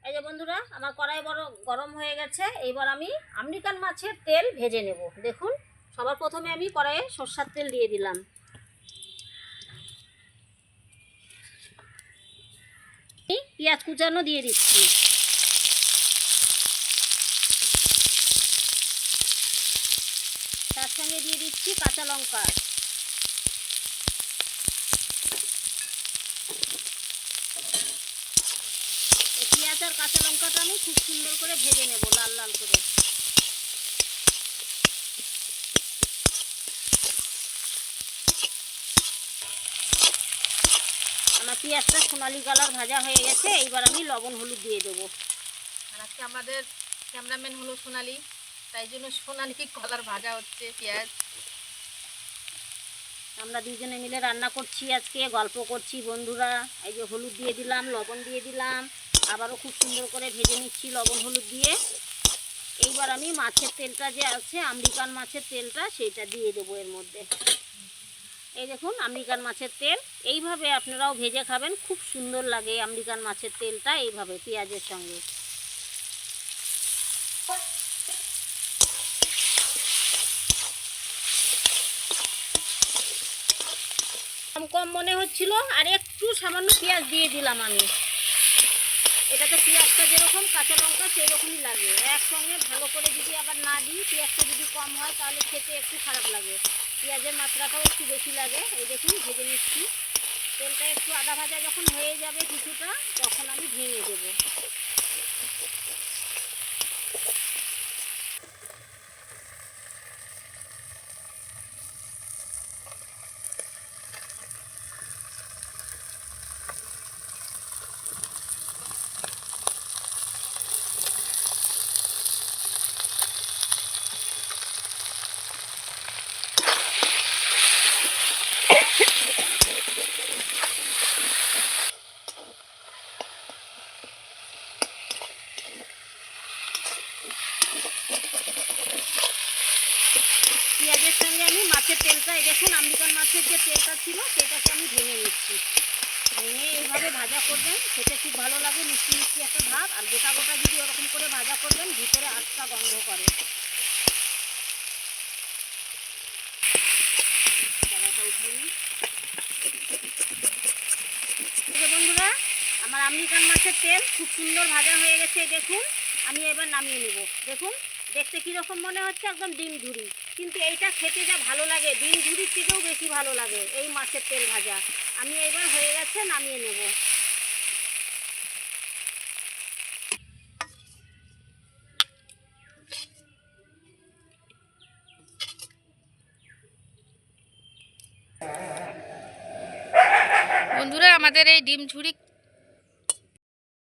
এই যে বন্ধুরা, আমার কড়াই বড় গরম হয়ে গেছে। এইবার আমি আমেরিকান মাছের তেল ভেজে নেব। দেখুন, সবার প্রথমে আমি কড়াইয়ে সরষের তেল দিয়ে দিলাম। পেঁয়াজ কুচানো দিয়ে দিচ্ছি। তার সঙ্গে দিয়ে দিচ্ছি কাঁচা লঙ্কা। পেঁয়াজ আর কাঁচা লঙ্কাটা আমি খুব সুন্দর করে ভেজে নেব, লাল লাল করে। আমার পেঁয়াজটা সোনালি কালার ভাজা হয়ে গেছে। এইবার আমি লবণ হলুদ দিয়ে দেবো। আর আজকে আমাদের ক্যামেরাম্যান হলো সোনালি, তাই জন্য সোনালি কালার ভাজা হচ্ছে পেঁয়াজ। আমরা দুজনে মিলে রান্না করছি, আজকে গল্প করছি বন্ধুরা। এই যে হলুদ দিয়ে দিলাম, লবণ দিয়ে দিলাম, আবারও খুব সুন্দর করে ভেজে নিচ্ছি লবণ হলুদ দিয়ে। এইবার আমি মাছের তেলটা যে আছে, আমেরিকান মাছের তেলটা, সেইটা দিয়ে দেবো এর মধ্যে। এই দেখুন আমেরিকান মাছের তেল। এইভাবে আপনারাও ভেজে খাবেন, খুব সুন্দর লাগে আমেরিকান মাছের তেলটা এইভাবে পেঁয়াজের সঙ্গে। কম মনে হচ্ছিল, আর একটু সামান্য পেঁয়াজ দিয়ে দিলাম আমি। এটাতে পেঁয়াজটা যেরকম, কাঁচা লঙ্কা সেই রকমই লাগে। একসঙ্গে ভালো করে যদি আবার না দিই, পেঁয়াজটা যদি কম হয় তাহলে খেতে একটু খারাপ লাগে। পেঁয়াজের মাত্রাটাও একটু বেশি লাগে। এই দেখুন ভেজে নিচ্ছি। তেলটা একটু আধা ভাজা যখন হয়ে যাবে কিছুটা, তখন আমি ভেঙে দেবো। পেঁয়াজের সঙ্গে আমি মাছের তেলটা, এই দেখুন আমেরিকান মাছের যে তেলটা ছিল সেটাকে আমি ভেঙে নিচ্ছি। ভেঙে এইভাবে ভাজা করবেন, খেতে খুব ভালো লাগে, মিষ্টি মিষ্টি একটা ভাব। আর গোটা গোটা যদি ওরকম করে ভাজা করবেন, ভিতরে আটটা গন্ধ করে। বন্ধুরা, আমার আমেরিকান মাছের তেল খুব সুন্দর ভাজা হয়ে গেছে। দেখুন, আমি এবার নামিয়ে নেব। দেখুন দেখতে কীরকম মনে হচ্ছে, একদম ডিম ঝুরি। কিন্তু এইটা খেতে যা ভালো লাগে, ডিম ঝুরির থেকেও বেশি ভালো লাগে এই মাছের তেল ভাজা। আমি এবার হয়ে গেছে, নামিয়ে নেব। বন্ধুরা, আমাদের এই ডিম ঝুরি